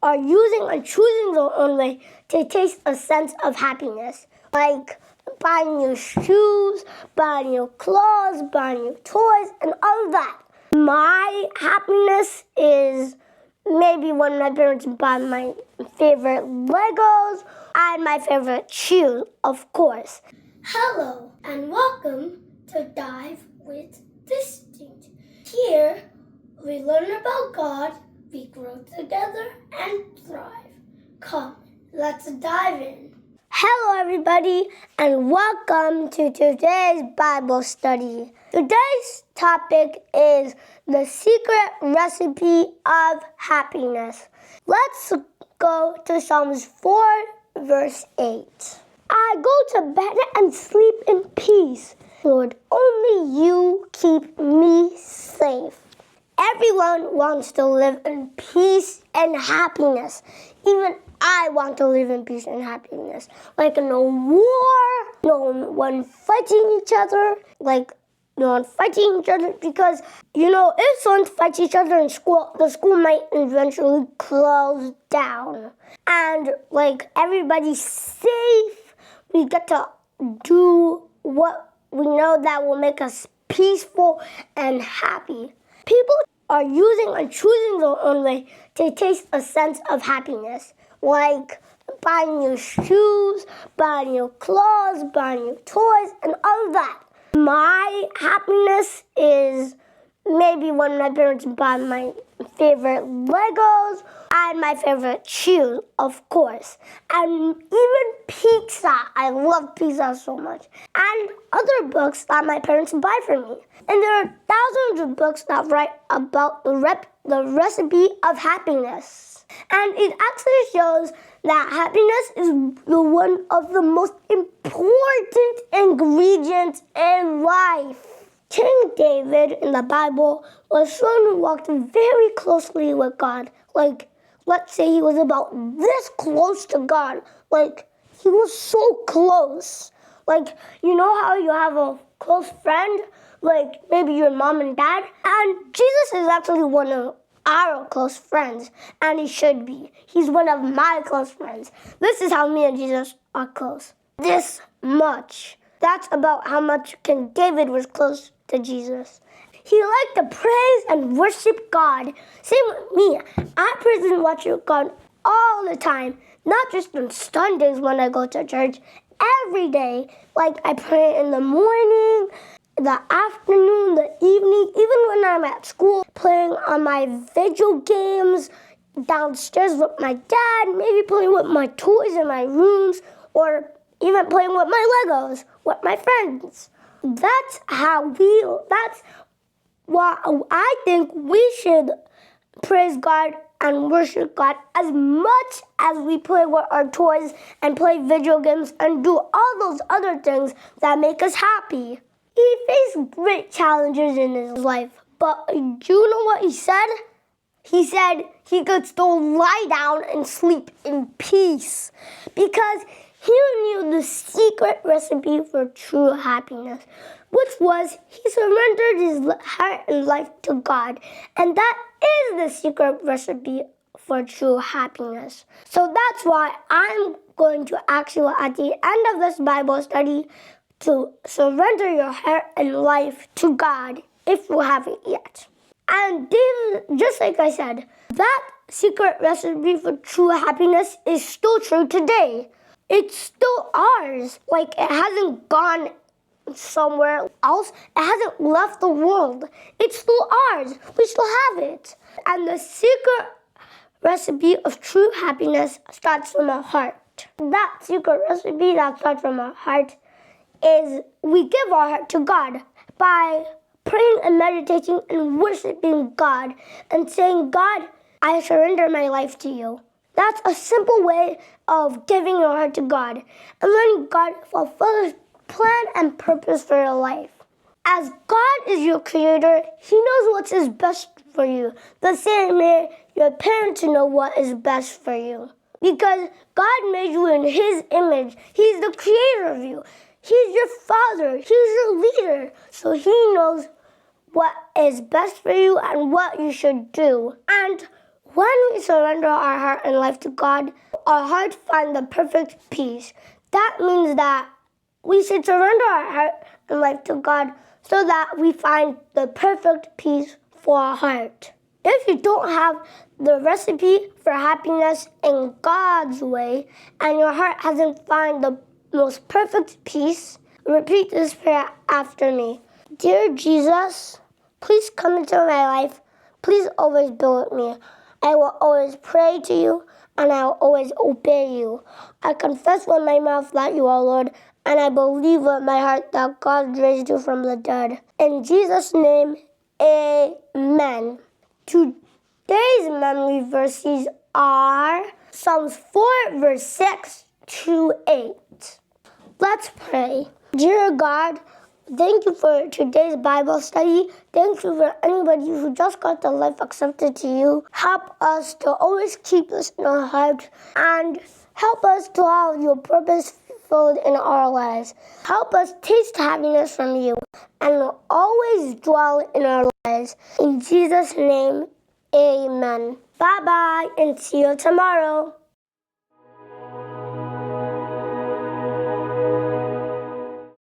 are using and choosing their own way to taste a sense of happiness. Like buying new shoes, buying new clothes, buying new toys, and all of that. My happiness is maybe when my parents buy my favorite Legos and my favorite shoes, of course. Hello, and welcome to Dive with Distinct. Here, we learn about God, we grow together, and thrive. Come, let's dive in. Hello, everybody, and welcome to today's Bible study. Today's topic is the secret recipe of happiness. Let's go to Psalms 4, verse 8. I go to bed and sleep in peace. Lord, only you keep me safe. Everyone wants to live in peace and happiness. Even I want to live in peace and happiness. Like no war, no one fighting each other. Because, if someone fights each other in school, the school might eventually close down. And, everybody's safe. We get to do what we know that will make us peaceful and happy. People are using and choosing their own way to taste a sense of happiness. Like buying new shoes, buying new clothes, buying new toys, and all of that. My happiness is maybe when my parents buy my favorite Legos and my favorite shoes, of course. And even pizza. I love pizza so much. And other books that my parents buy for me. And there are thousands of books that write about the recipe of happiness. And it actually shows that happiness is one of the most important ingredients in life. King David in the Bible was someone who walked very closely with God. Let's say he was about this close to God. He was so close. You know how you have a close friend? Maybe your mom and dad? And Jesus is actually one of our close friends. And he should be. He's one of my close friends. This is how me and Jesus are close. This much. That's about how much King David was close to Jesus. He liked to praise and worship God. Same with me. I praise and worship God all the time. Not just on Sundays when I go to church. Every day. I pray in the morning, the afternoon, the evening, even when I'm at school, playing on my video games, downstairs with my dad, maybe playing with my toys in my rooms, or even playing with my Legos, with my friends. That's why I think we should praise God and worship God as much as we play with our toys and play video games and do all those other things that make us happy. He faced great challenges in his life, but do you know what he said? He said he could still lie down and sleep in peace because he knew the secret recipe for true happiness, which was he surrendered his heart and life to God. And that is the secret recipe for true happiness. So that's why I'm going to ask you at the end of this Bible study to surrender your heart and life to God if you haven't yet. And just like I said, that secret recipe for true happiness is still true today. It's still ours. It hasn't gone somewhere else. It hasn't left the world. It's still ours. We still have it. And the secret recipe of true happiness starts from our heart. That secret recipe that starts from our heart is we give our heart to God by praying and meditating and worshiping God and saying, God, I surrender my life to you. That's a simple way of giving your heart to God and letting God fulfill his plan and purpose for your life. As God is your creator, he knows what is best for you. The same way your parents know what is best for you. Because God made you in his image. He's the creator of you. He's your father. He's your leader. So he knows what is best for you and what you should do. And When we surrender our heart and life to God, our hearts find the perfect peace. That means that we should surrender our heart and life to God so that we find the perfect peace for our heart. If you don't have the recipe for happiness in God's way and your heart hasn't found the most perfect peace, repeat this prayer after me. Dear Jesus, please come into my life. Please always be with me. I will always pray to you and I will always obey you. I confess with my mouth that you are Lord, and I believe with my heart that God raised you from the dead. In Jesus' name, amen. Today's memory verses are Psalms 4, verse 6 to 8. Let's pray. Dear God, thank you for today's Bible study. Thank you for anybody who just got their life accepted to you. Help us to always keep this in our heart and help us to have your purpose fulfilled in our lives. Help us taste happiness from you and always dwell in our lives. In Jesus' name, amen. Bye-bye and see you tomorrow.